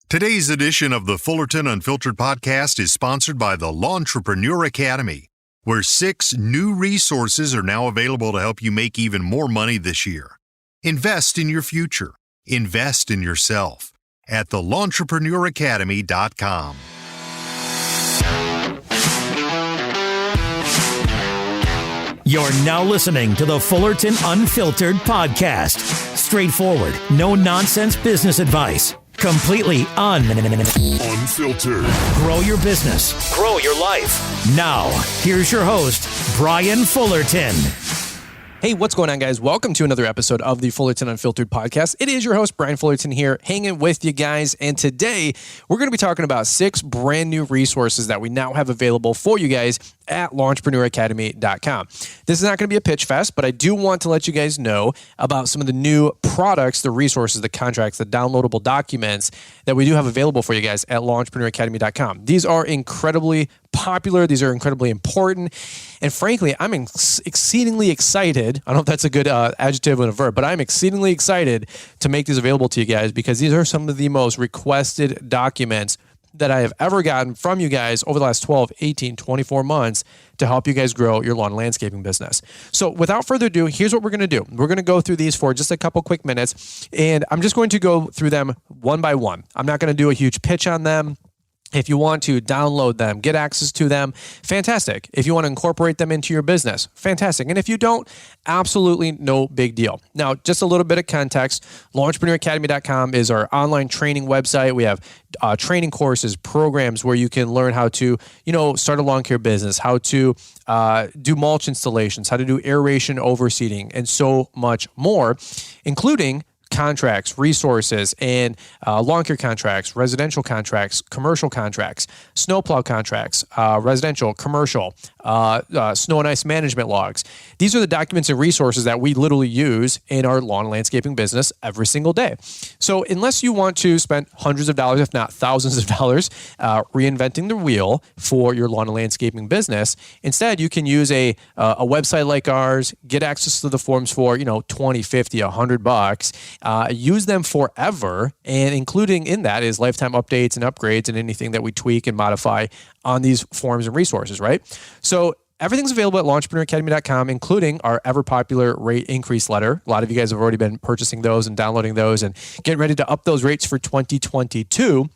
Today's edition of the Fullerton Unfiltered podcast is sponsored by the Lawntrepreneur Academy, where 6 new resources are now available to help you make even more money this year. Invest in your future. Invest in yourself at thelawntrepreneur.academy.com. You're now listening to the Fullerton Unfiltered podcast. Straightforward, no-nonsense business advice. Completely unfiltered. Grow your business. Grow your life. Now, here's your host, Brian Fullerton. Hey, what's going on, guys? Welcome to another episode of the Fullerton Unfiltered podcast. It is your host, Brian Fullerton here, hanging with you guys. And today, we're going to be talking about 6 brand new resources that we now have available for you guys at lawntrepreneur.academy.com. This is not going to be a pitch fest, but I do want to let you guys know about some of the new products, the resources, the contracts, the downloadable documents that we do have available for you guys at lawntrepreneur.academy.com. These are incredibly popular. These are incredibly important. And frankly, I'm exceedingly excited. I don't know if that's a good adjective and a verb, but I'm exceedingly excited to make these available to you guys because these are some of the most requested documents that I have ever gotten from you guys over the last 12, 18, 24 months to help you guys grow your lawn and landscaping business. So without further ado, here's what we're going to do. We're going to go through these for just a couple quick minutes, and I'm just going to go through them one by one. I'm not going to do a huge pitch on them. If you want to download them, get access to them, fantastic. If you want to incorporate them into your business, fantastic. And if you don't, absolutely no big deal. Now, just a little bit of context. LawnTrepreneurAcademy.com is our online training website. We have training courses, programs where you can learn how to, start a lawn care business, how to do mulch installations, how to do aeration overseeding, and so much more, including contracts, resources, and lawn care contracts, residential contracts, commercial contracts, snowplow contracts, residential, commercial, snow and ice management logs. These are the documents and resources that we literally use in our lawn and landscaping business every single day. So unless you want to spend hundreds of dollars, if not thousands of dollars, reinventing the wheel for your lawn and landscaping business, instead you can use a website like ours, get access to the forms for, $20, $50, $100, use them forever, and including in that is lifetime updates and upgrades and anything that we tweak and modify on these forms and resources, right? So everything's available at lawntrepreneur.academy.com, including our ever-popular rate increase letter. A lot of you guys have already been purchasing those and downloading those and getting ready to up those rates for 2022.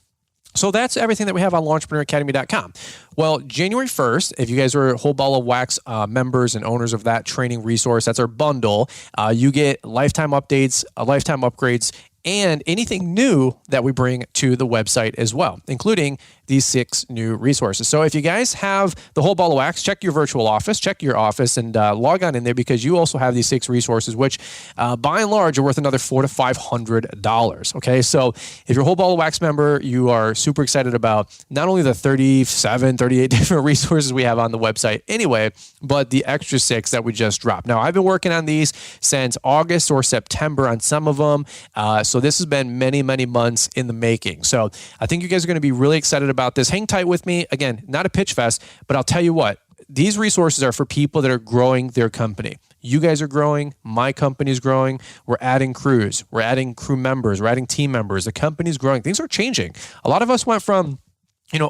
So that's everything that we have on lawntrepreneur.academy.com. Well, January 1st, if you guys are Whole Ball of Wax members and owners of that training resource, that's our bundle, you get lifetime updates, lifetime upgrades, and anything new that we bring to the website as well, including these 6 new resources. So if you guys have the Whole Ball of Wax, check your virtual office, check your office, and log on in there because you also have these 6 resources, which by and large are worth another $400 to $500. Okay, so if you're a Whole Ball of Wax member, you are super excited about not only the 37, 38 different resources we have on the website anyway, but the extra 6 that we just dropped. Now, I've been working on these since August or September on some of them. So this has been many, many months in the making. So I think you guys are going to be really excited about this. Hang tight with me. Again, not a pitch fest, but I'll tell you what, these resources are for people that are growing their company. You guys are growing. My company's growing. We're adding crews. We're adding crew members. We're adding team members. The company's growing. Things are changing. A lot of us went from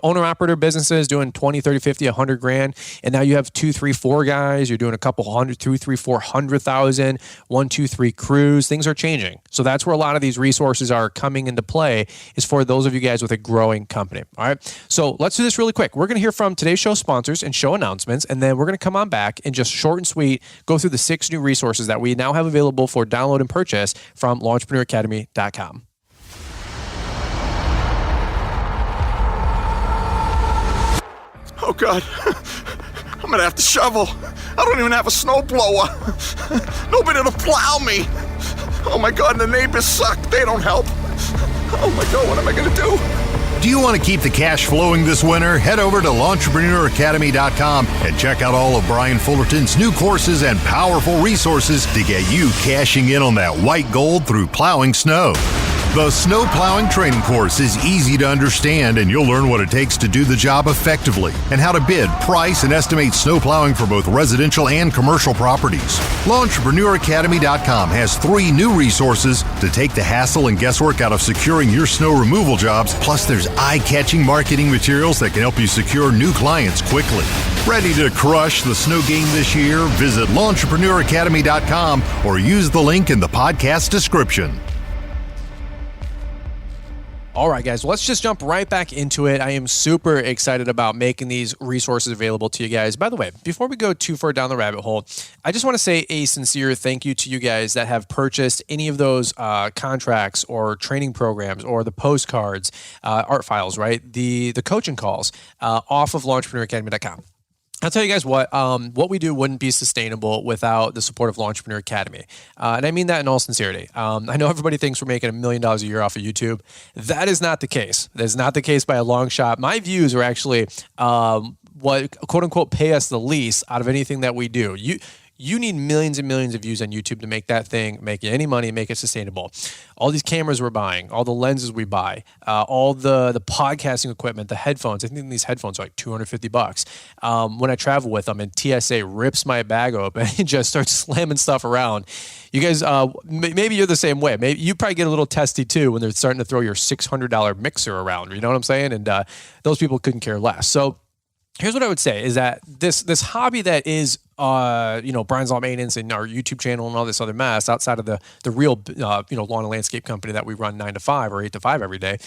owner-operator businesses doing 20, 30, 50, 100 grand. And now you have 2, 3, 4 guys. You're doing a couple hundred, 2, 3, 400,000, 1, 2, 3 crews. Things are changing. So that's where a lot of these resources are coming into play, is for those of you guys with a growing company. All right. So let's do this really quick. We're going to hear from today's show sponsors and show announcements. And then we're going to come on back and just short and sweet go through the 6 new resources that we now have available for download and purchase from lawntrepreneur.academy.com. Oh, God. I'm going to have to shovel. I don't even have a snowblower. Nobody to plow me. Oh, my God, and the neighbors suck. They don't help. Oh, my God, what am I going to do? Do you want to keep the cash flowing this winter? Head over to LawnTrepreneurAcademy.com and check out all of Brian Fullerton's new courses and powerful resources to get you cashing in on that white gold through plowing snow. The Snow Plowing Training Course is easy to understand, and you'll learn what it takes to do the job effectively and how to bid, price, and estimate snow plowing for both residential and commercial properties. LawEntrepreneurAcademy.com has 3 new resources to take the hassle and guesswork out of securing your snow removal jobs. Plus, there's eye-catching marketing materials that can help you secure new clients quickly. Ready to crush the snow game this year? Visit LawEntrepreneurAcademy.com or use the link in the podcast description. All right, guys, let's just jump right back into it. I am super excited about making these resources available to you guys. By the way, before we go too far down the rabbit hole, I just want to say a sincere thank you to you guys that have purchased any of those contracts or training programs or the postcards, art files, right? The coaching calls off of LawEntrepreneurAcademy.com. I'll tell you guys what we do wouldn't be sustainable without the support of Law Entrepreneur Academy. And I mean that in all sincerity. I know everybody thinks we're making $1 million a year off of YouTube. That is not the case. That is not the case by a long shot. My views are actually what quote unquote pay us the least out of anything that we do. You need millions and millions of views on YouTube to make that thing make any money, make it sustainable. All these cameras we're buying, all the lenses we buy, all the podcasting equipment, the headphones. I think these headphones are like $250. When I travel with them and TSA rips my bag open and just starts slamming stuff around. You guys, maybe you're the same way. Maybe you probably get a little testy too when they're starting to throw your $600 mixer around. You know what I'm saying? And those people couldn't care less. So here's what I would say is that this hobby that is, Brian's Lawn Maintenance and our YouTube channel and all this other mess outside of the real, lawn and landscape company that we run 9 to 5 or 8 to 5 every day.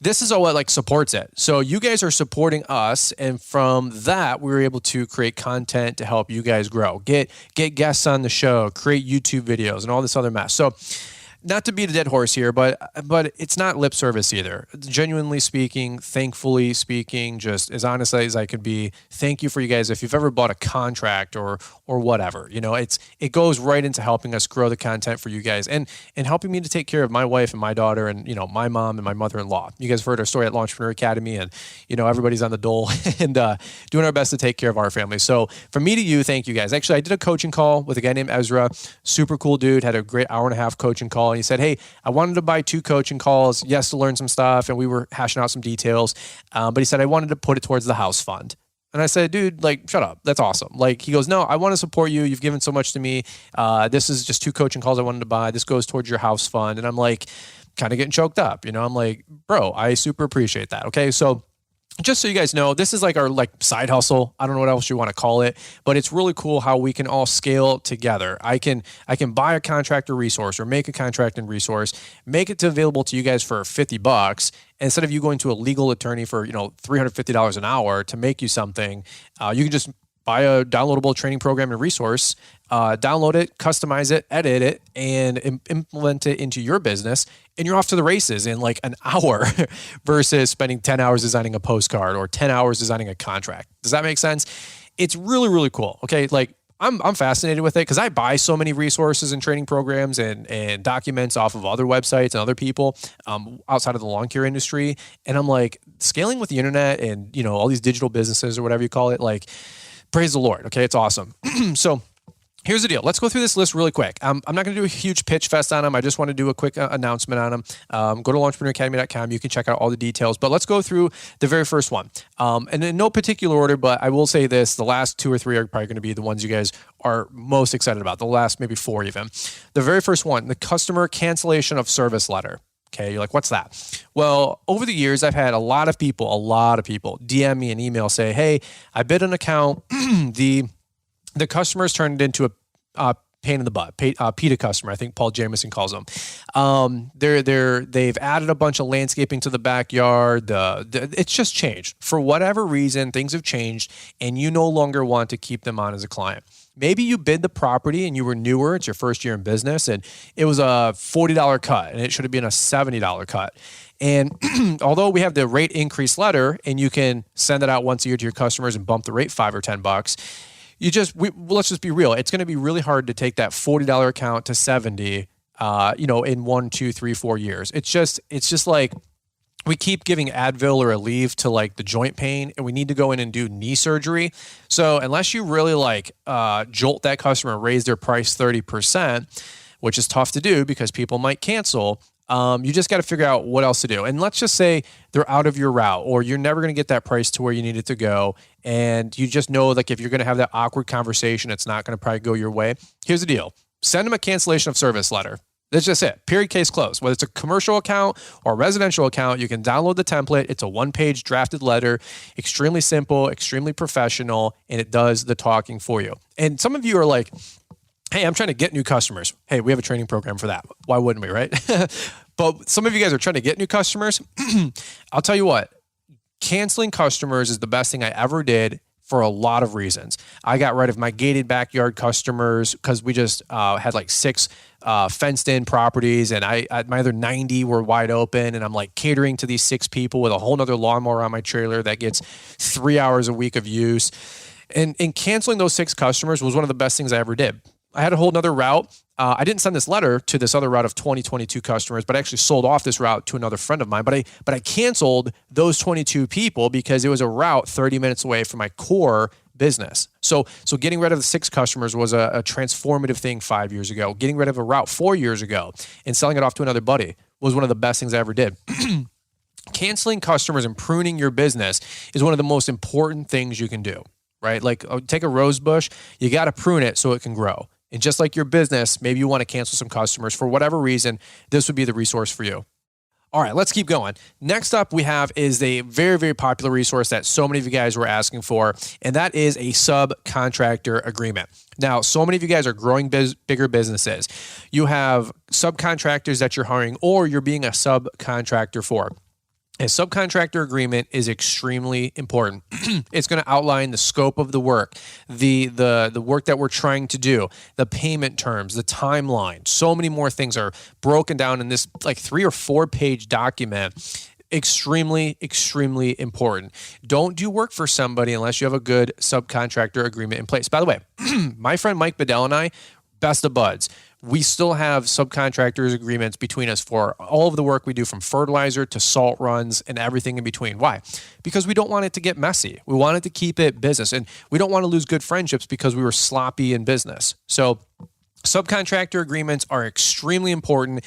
This is all what supports it. So you guys are supporting us. And from that, we were able to create content to help you guys grow, get guests on the show, create YouTube videos and all this other mess. So not to beat a dead horse here, but it's not lip service either. Genuinely speaking, thankfully speaking, just as honestly as I could be, thank you for you guys. If you've ever bought a contract or whatever, it goes right into helping us grow the content for you guys and helping me to take care of my wife and my daughter and, my mom and my mother-in-law. You guys have heard our story at Law Entrepreneur Academy and, everybody's on the dole and doing our best to take care of our family. So from me to you, thank you guys. Actually, I did a coaching call with a guy named Ezra, super cool dude, had a great hour-and-a-half coaching call. And he said, hey, I wanted to buy 2 coaching calls, yes, to learn some stuff. And we were hashing out some details. But he said, I wanted to put it towards the house fund. And I said, dude, shut up. That's awesome. He goes, no, I want to support you. You've given so much to me. This is just 2 coaching calls I wanted to buy. This goes towards your house fund. And I'm kind of getting choked up. I'm like, bro, I super appreciate that. Okay. So just so you guys know, this is our side hustle. I don't know what else you want to call it, but it's really cool how we can all scale together. I can buy a contractor resource or make a contracting resource, make it available to you guys for $50. Instead of you going to a legal attorney for, $350 an hour to make you something, you can just buy a downloadable training program and resource, download it, customize it, edit it, and implement it into your business. And you're off to the races in an hour versus spending 10 hours designing a postcard or 10 hours designing a contract. Does that make sense? It's really, really cool. Okay. I'm fascinated with it because I buy so many resources and training programs and documents off of other websites and other people outside of the lawn care industry. And I'm scaling with the internet and, all these digital businesses or whatever you call it, praise the Lord. Okay. It's awesome. So here's the deal. Let's go through this list really quick. I'm not going to do a huge pitch fest on them. I just want to do a quick announcement on them. Go to LawEntrepreneurAcademy.com. You can check out all the details, but let's go through the very first one. And in no particular order, but I will say this, the last 2 or 3 are probably going to be the ones you guys are most excited about. The last maybe 4 even. The very first one, the customer cancellation of service letter. Okay, you're like, what's that? Well, over the years, I've had a lot of people DM me an email say, hey, I bid an account. The customers turned it into a pain in the butt, PETA customer. I think Paul Jamison calls them. They've added a bunch of landscaping to the backyard. It's just changed. For whatever reason, things have changed, and you no longer want to keep them on as a client. Maybe you bid the property and you were newer. It's your first year in business, and it was a $40 cut, and it should have been a $70 cut. And although we have the rate increase letter, and you can send it out once a year to your customers and bump the rate $5 or $10, let's just be real. It's going to be really hard to take that $40 account to $70, in 1, 2, 3, 4 years. It's just we keep giving Advil or Aleve to the joint pain, and we need to go in and do knee surgery. So unless you really jolt that customer and raise their price 30%, which is tough to do because people might cancel, You just got to figure out what else to do. And let's just say they're out of your route, or you're never going to get that price to where you need it to go. And you just know, like, if you're going to have that awkward conversation, it's not going to probably go your way. Here's the deal. Send them a cancellation of service letter. That's just it. Period, case closed. Whether it's a commercial account or a residential account, you can download the template. It's a one-page drafted letter, extremely simple, extremely professional, and it does the talking for you. And some of you are like, hey, I'm trying to get new customers. Hey, we have a training program for that. Why wouldn't we, right? But some of you guys are trying to get new customers. I'll tell you what, canceling customers is the best thing I ever did for a lot of reasons. I got rid of my gated backyard customers because we just had like 6 fenced in properties, and my other 90 were wide open, and I'm like catering to these 6 people with a whole nother lawnmower on my trailer that gets 3 hours a week of use. And canceling those 6 customers was one of the best things I ever did. I had a whole nother route. I didn't send this letter to this other route of 22 customers, but I actually sold off this route to another friend of mine. But I canceled those 22 people because it was a route 30 minutes away from my core business. So getting rid of the 6 customers was a transformative thing 5 years ago. Getting rid of a route 4 years ago and selling it off to another buddy was one of the best things I ever did. Canceling customers and pruning your business is one of the most important things you can do, right? Like, take a rose bush, you got to prune it so it can grow. And just like your business, maybe you want to cancel some customers for whatever reason, this would be the resource for you. All right, let's keep going. Next up we have is a very, very popular resource that so many of you guys were asking for, and that is a subcontractor agreement. Now, so many of you guys are growing bigger businesses. You have subcontractors that you're hiring, or you're being a subcontractor for. A subcontractor agreement is extremely important. It's going to outline the scope of the work, the work that we're trying to do, the payment terms, the timeline. So many more things are broken down in this like 3 or 4 page document. Extremely, extremely important. Don't do work for somebody unless you have a good subcontractor agreement in place. By the way, my friend Mike Bedell and I, best of buds. We still have subcontractors agreements between us for all of the work we do, from fertilizer to salt runs and everything in between. Why? Because we don't want it to get messy. We want it to keep it business, and we don't want to lose good friendships because we were sloppy in business. So subcontractor agreements are extremely important.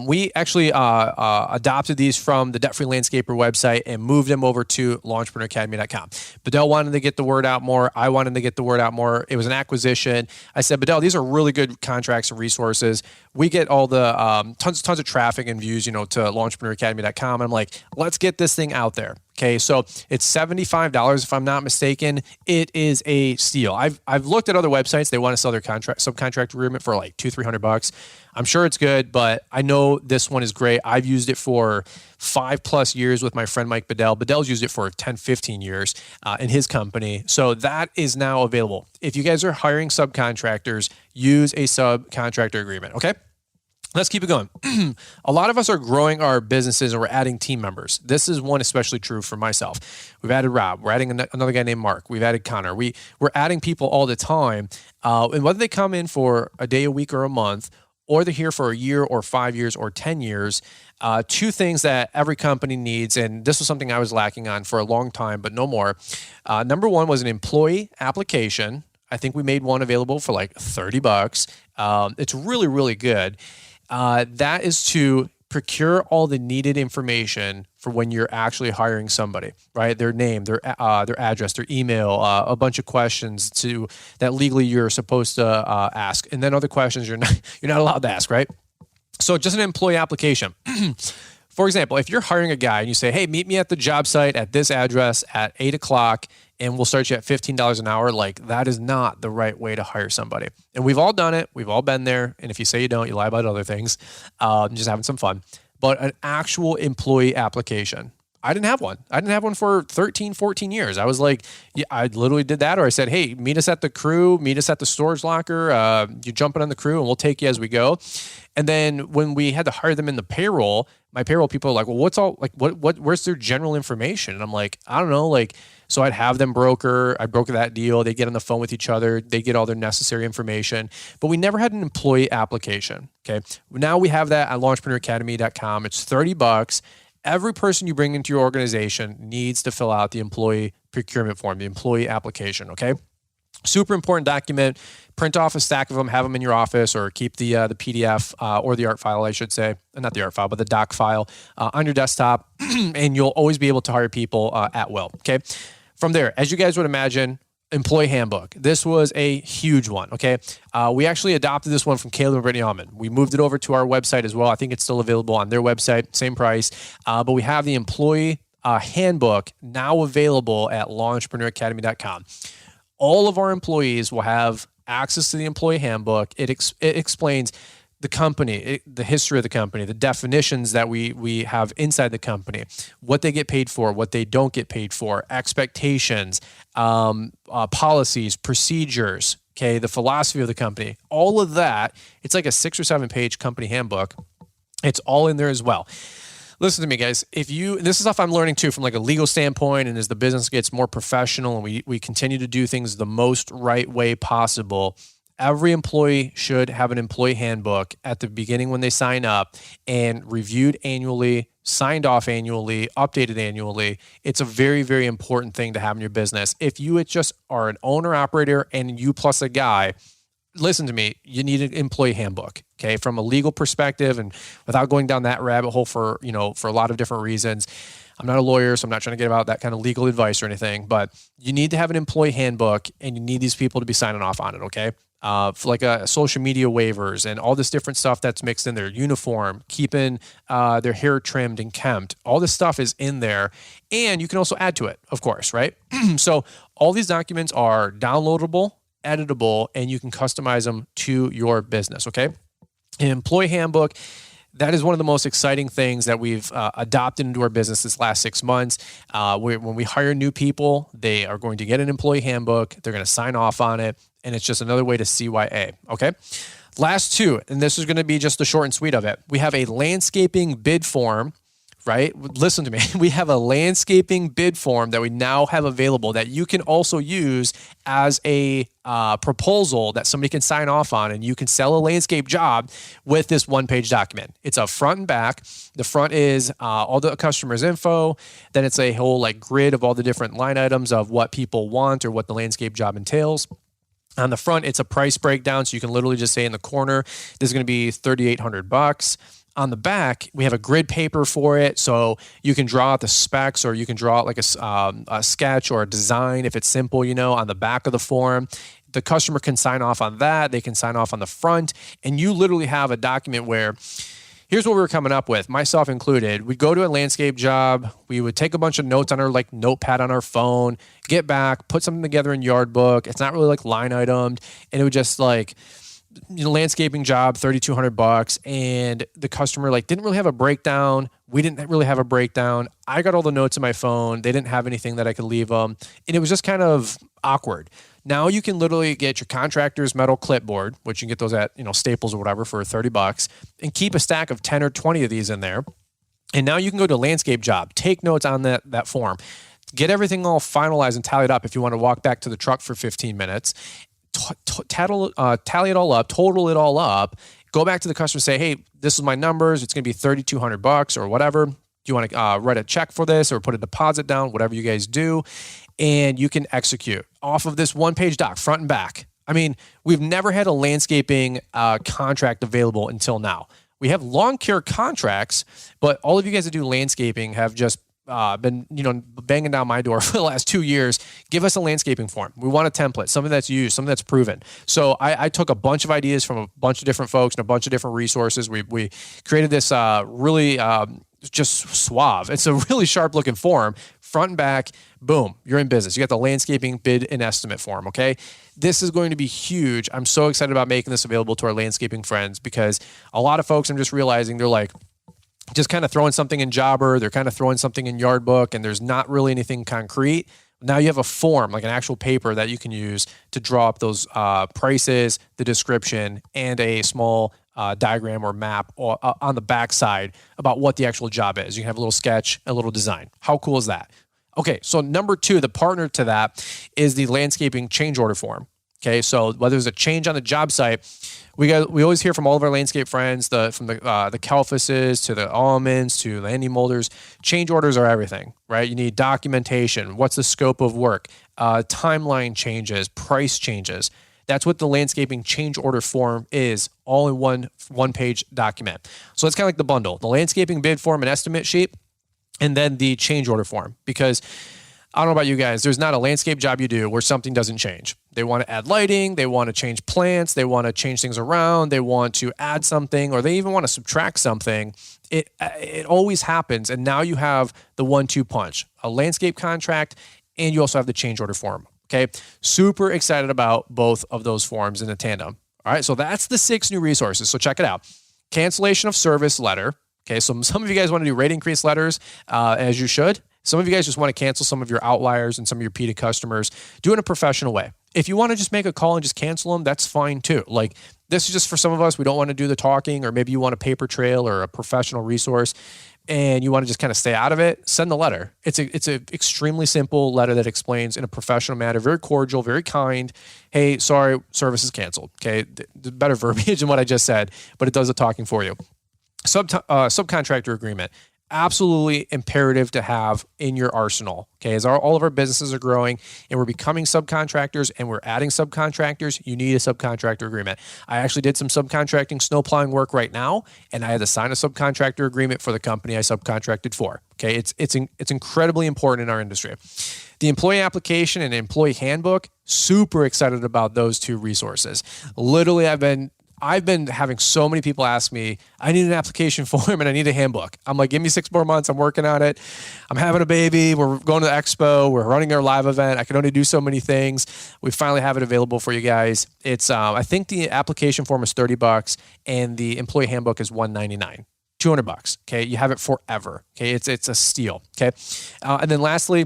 We actually adopted these from the Debt Free Landscaper website and moved them over to launchpreneuracademy.com. Bedell wanted to get the word out more. I wanted to get the word out more. It was an acquisition. I said, Bedell, these are really good contracts and resources. We get all the tons of traffic and views, to launchpreneuracademy.com. And I'm like, let's get this thing out there. Okay, so it's $75 if I'm not mistaken. It is a steal. I've looked at other websites. They want to sell their subcontract agreement for like $200-300. I'm sure it's good, but I know this one is great. I've used it for 5+ years with my friend Mike Bedell. Bedell's used it for 10-15 years in his company. So that is now available. If you guys are hiring subcontractors, use a subcontractor agreement, okay? Let's keep it going. A lot of us are growing our businesses and we're adding team members. This is one especially true for myself. We've added Rob. We're adding another guy named Mark. We've added Connor. We're adding people all the time. And whether they come in for a day, a week, or a month, or they're here for a year or 5 years or 10 years, 2 things that every company needs, and this was something I was lacking on for a long time, but no more. Number 1 was an employee application. I think we made one available for like $30. It's really, really good. That is to procure all the needed information for when you're actually hiring somebody, right? Their name, their address, their email, a bunch of questions that legally you're supposed to ask, and then other questions you're not allowed to ask, right? So just an employee application. For example, if you're hiring a guy and you say, hey, meet me at the job site at this address at 8:00 and we'll start you at $15 an hour, like that is not the right way to hire somebody. And we've all done it. We've all been there. And if you say you don't, you lie about other things. Just having some fun. But an actual employee application. I didn't have one. I didn't have one for 13, 14 years. I was like, yeah, I literally did that. Or I said, hey, meet us at the crew, meet us at the storage locker. You jump in on the crew and we'll take you as we go. And then when we had to hire them in the payroll, my payroll people are like, well, where's their general information? And I'm like, I don't know. So I'd have them broker that deal. They get on the phone with each other. They get all their necessary information, but we never had an employee application. Okay. Now we have that at launchpreneuracademy.com. It's $30. Every person you bring into your organization needs to fill out the employee procurement form, the employee application. Okay. Super important document. Print off a stack of them, have them in your office, or keep the PDF or the art file, I should say. Not the art file, but the doc file on your desktop, and you'll always be able to hire people at will, okay? From there, as you guys would imagine, employee handbook. This was a huge one, okay? We actually adopted this one from Caleb and Brittany Allman. We moved it over to our website as well. I think it's still available on their website, same price. But we have the employee handbook now available at lawentrepreneur.academy.com. All of our employees will have access to the employee handbook. It explains the company, the history of the company, the definitions that we have inside the company, what they get paid for, what they don't get paid for, expectations, policies, procedures, okay, the philosophy of the company, all of that. It's like a 6 or 7 page company handbook. It's all in there as well. Listen to me, guys. This is stuff I'm learning too from like a legal standpoint, and as the business gets more professional and we continue to do things the most right way possible, every employee should have an employee handbook at the beginning when they sign up, and reviewed annually, signed off annually, updated annually. It's a very, very important thing to have in your business. If you just are an owner operator and you plus a guy, listen to me, you need an employee handbook, okay? From a legal perspective, and without going down that rabbit hole for a lot of different reasons. I'm not a lawyer, so I'm not trying to get about that kind of legal advice or anything, but you need to have an employee handbook, and you need these people to be signing off on it, okay? For like social media waivers and all this different stuff that's mixed in there, uniform, keeping their hair trimmed and kempt. All this stuff is in there, and you can also add to it, of course, right? So all these documents are downloadable, editable, and you can customize them to your business, okay? An employee handbook, that is one of the most exciting things that we've adopted into our business this last 6 months. When we hire new people, they are going to get an employee handbook. They're going to sign off on it, and it's just another way to CYA, okay? Last two, and this is going to be just the short and sweet of it. We have a landscaping bid form, right? Listen to me. We have a landscaping bid form that we now have available that you can also use as a proposal that somebody can sign off on, and you can sell a landscape job with this one-page document. It's a front and back. The front is all the customer's info. Then it's a whole like grid of all the different line items of what people want or what the landscape job entails. On the front, it's a price breakdown, so you can literally just say in the corner, this is going to be $3,800. On the back, we have a grid paper for it, so you can draw out the specs, or you can draw out like a sketch or a design if it's simple, on the back of the form. The customer can sign off on that. They can sign off on the front, and you literally have a document where, here's what we were coming up with, myself included. We'd go to a landscape job. We would take a bunch of notes on our notepad on our phone, get back, put something together in Yard Book. It's not really like line itemed, and it would just landscaping job, $3,200, and the customer didn't really have a breakdown. We didn't really have a breakdown. I got all the notes in my phone. They didn't have anything that I could leave them, and it was just kind of awkward. Now you can literally get your contractor's metal clipboard, which you can get those at Staples or whatever for $30, and keep a stack of 10 or 20 of these in there. And now you can go to a landscape job, take notes on that form, get everything all finalized and tallied up if you want to walk back to the truck for 15 minutes. Tally it all up, total it all up, go back to the customer, say, hey, this is my numbers. It's going to be $3,200 or whatever. Do you want to write a check for this or put a deposit down, whatever you guys do, and you can execute off of this one-page doc, front and back. I mean, we've never had a landscaping contract available until now. We have lawn care contracts, but all of you guys that do landscaping have just been banging down my door for the last 2 years. Give us a landscaping form. We want a template, something that's used, something that's proven. So I took a bunch of ideas from a bunch of different folks and a bunch of different resources. We created this really just suave. It's a really sharp looking form, front and back. Boom, you're in business. You got the landscaping bid and estimate form. Okay, this is going to be huge. I'm so excited about making this available to our landscaping friends, because a lot of folks, I'm just realizing, they're just kind of throwing something in Jobber, they're kind of throwing something in Yard Book, and there's not really anything concrete. Now you have a form, like an actual paper that you can use to draw up those prices, the description, and a small diagram or map on the backside about what the actual job is. You can have a little sketch, a little design. How cool is that? Okay, so number 2, the partner to that is the landscaping change order form. Okay, so whether there's a change on the job site, we always hear from all of our landscape friends, from the Kelfuses to the Almonds to the Andy Molders, change orders are everything, right? You need documentation. What's the scope of work? Timeline changes, price changes. That's what the landscaping change order form is, all in one page document. So it's kind of like the bundle, the landscaping bid form and estimate sheet, and then the change order form. Because I don't know about you guys, there's not a landscape job you do where something doesn't change. They want to add lighting, they want to change plants, they want to change things around, they want to add something, or they even want to subtract something. It always happens. And now you have the 1-2 punch, a landscape contract, and you also have the change order form. Okay. Super excited about both of those forms in a tandem. All right. So that's the 6 new resources. So check it out. Cancellation of service letter. Okay. So some of you guys want to do rate increase letters, as you should. Some of you guys just want to cancel some of your outliers and some of your repeated customers. Do it in a professional way. If you want to just make a call and just cancel them, that's fine too. Like, this is just for some of us, we don't want to do the talking, or maybe you want a paper trail or a professional resource and you want to just kind of stay out of it. Send the letter. It's a extremely simple letter that explains in a professional manner, very cordial, very kind. Hey, sorry, service is canceled. Okay. The better verbiage than what I just said, but it does the talking for you. Subcontractor agreement. Absolutely imperative to have in your arsenal. Okay, as all of our businesses are growing and we're becoming subcontractors and we're adding subcontractors, you need a subcontractor agreement. I actually did some subcontracting snow plowing work right now, and I had to sign a subcontractor agreement for the company I subcontracted for. Okay, it's incredibly important in our industry. The employee application and employee handbook, super excited about those 2 resources. Literally, I've been having so many people ask me, I need an application form and I need a handbook. I'm like, give me 6 more months. I'm working on it. I'm having a baby. We're going to the expo. We're running our live event. I can only do so many things. We finally have it available for you guys. It's, I think the application form is $30 and the employee handbook is $199. $200. Okay. You have it forever. Okay. It's a steal. Okay. And then lastly,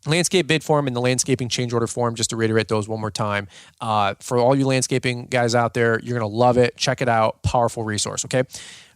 landscape bid form and the landscaping change order form, just to reiterate those one more time. For all you landscaping guys out there, you're going to love it. Check it out. Powerful resource. Okay.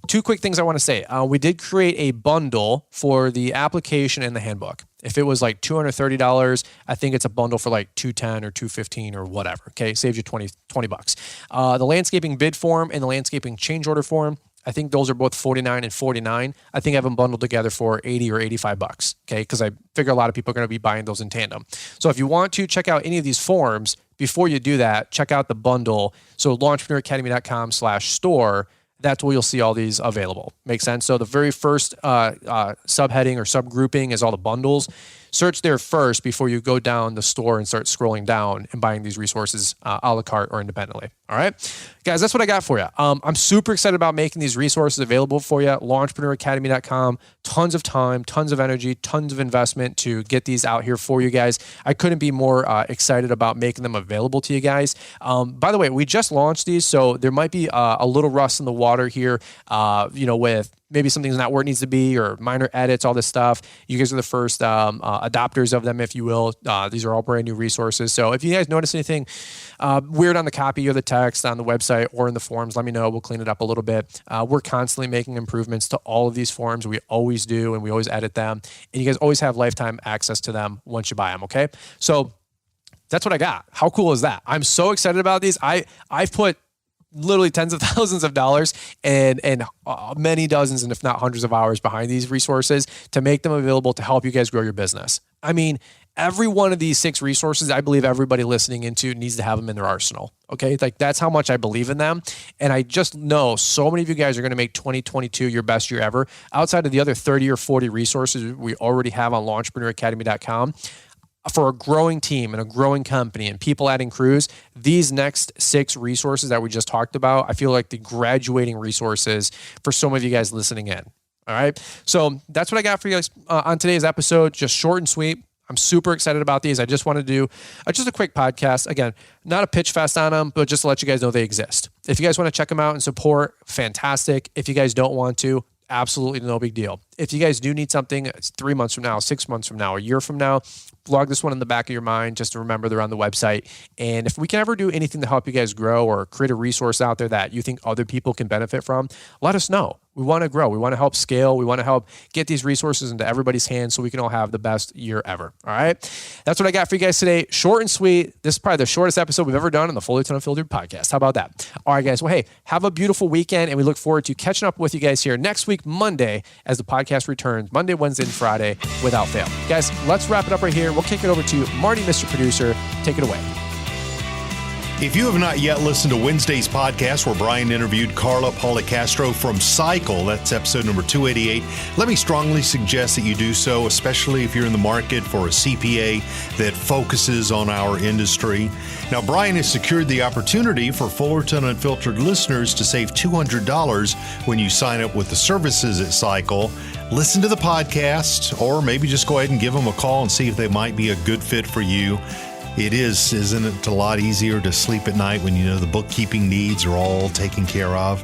2 quick things I want to say. We did create a bundle for the application and the handbook. If it was like $230, I think it's a bundle for like $210 or $215 or whatever. Okay. Saves you $20. The landscaping bid form and the landscaping change order form, I think those are both $49 and $49. I think I have them bundled together for $80 or $85. Okay, because I figure a lot of people are going to be buying those in tandem. So if you want to check out any of these forms, before you do that, check out the bundle. So launchpreneuracademy.com/store. That's where you'll see all these available. Make sense? So the very first subheading or subgrouping is all the bundles. Search there first before you go down the store and start scrolling down and buying these resources a la carte or independently. All right, guys, that's what I got for you. I'm super excited about making these resources available for you. LaunchpreneurAcademy.com. Tons of time, tons of energy, tons of investment to get these out here for you guys. I couldn't be more excited about making them available to you guys. By the way, we just launched these, so there might be a little rust in the water here, with maybe something's not where it needs to be or minor edits, all this stuff. You guys are the first adopters of them, if you will. These are all brand new resources. So if you guys notice anything weird on the copy or the text on the website or in the forms, let me know. We'll clean it up a little bit. We're constantly making improvements to all of these forms. We always do, and we always edit them. And you guys always have lifetime access to them once you buy them, okay? So that's what I got. How cool is that? I'm so excited about these. I've put literally tens of thousands of dollars and many dozens and if not hundreds of hours behind these resources to make them available to help you guys grow your business. I mean, every one of these 6 resources, I believe everybody listening into needs to have them in their arsenal. Okay. Like, that's how much I believe in them. And I just know so many of you guys are going to make 2022 your best year ever. Outside of the other 30 or 40 resources we already have on launchpreneuracademy.com. For a growing team and a growing company and people adding crews, these next 6 resources that we just talked about, I feel like the graduating resources for some of you guys listening in. All right. So that's what I got for you guys on today's episode. Just short and sweet. I'm super excited about these. I just want to do just a quick podcast. Again, not a pitch fest on them, but just to let you guys know they exist. If you guys want to check them out and support, fantastic. If you guys don't want to, absolutely no big deal. if you guys do need something, it's 3 months from now, 6 months from now, a year from now, log this one in the back of your mind just to remember they're on the website. And if we can ever do anything to help you guys grow or create a resource out there that you think other people can benefit from, let us know. We want to grow. We want to help scale. We want to help get these resources into everybody's hands so we can all have the best year ever. All right. That's what I got for you guys today. Short and sweet. This is probably the shortest episode we've ever done on the Fullerton Unfiltered podcast. How about that? All right, guys. Well, hey, have a beautiful weekend, and we look forward to catching up with you guys here next week, Monday, as the podcast returns Monday, Wednesday, and Friday without fail. Guys, let's wrap it up right here. We'll kick it over to Marty, Mr. Producer. Take it away. If you have not yet listened to Wednesday's podcast where Brian interviewed Carla Policastro from Cycle, that's episode number 288, let me strongly suggest that you do so, especially if you're in the market for a CPA that focuses on our industry. Now, Brian has secured the opportunity for Fullerton Unfiltered listeners to save $200 when you sign up with the services at Cycle. Listen to the podcast, or maybe just go ahead and give them a call and see if they might be a good fit for you. It is, isn't it, a lot easier to sleep at night when you know the bookkeeping needs are all taken care of?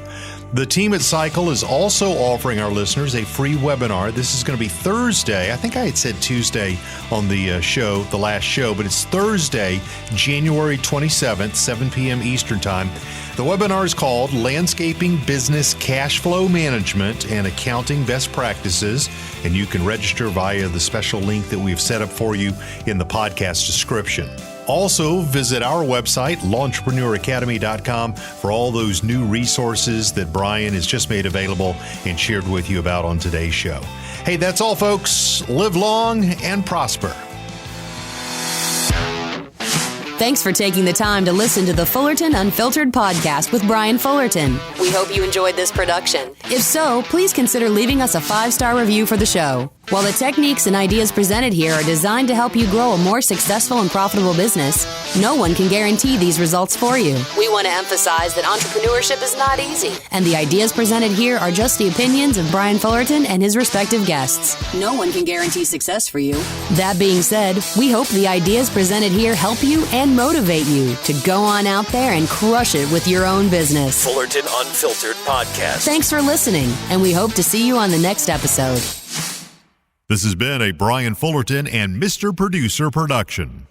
The team at Cycle is also offering our listeners a free webinar. This is going to be Thursday. I think I had said Tuesday on the show, the last show, but it's Thursday, January 27th, 7 p.m. Eastern Time. The webinar is called Landscaping Business Cash Flow Management and Accounting Best Practices, and you can register via the special link that we've set up for you in the podcast description. Also, visit our website, lawnchpreneuracademy.com, for all those new resources that Brian has just made available and shared with you about on today's show. Hey, that's all, folks. Live long and prosper. Thanks for taking the time to listen to the Fullerton Unfiltered podcast with Brian Fullerton. We hope you enjoyed this production. If so, please consider leaving us a 5-star review for the show. While the techniques and ideas presented here are designed to help you grow a more successful and profitable business, no one can guarantee these results for you. We want to emphasize that entrepreneurship is not easy, and the ideas presented here are just the opinions of Brian Fullerton and his respective guests. No one can guarantee success for you. That being said, we hope the ideas presented here help you and motivate you to go on out there and crush it with your own business. Fullerton Unfiltered Podcast. Thanks for listening, and we hope to see you on the next episode. This has been a Brian Fullerton and Mr. Producer production.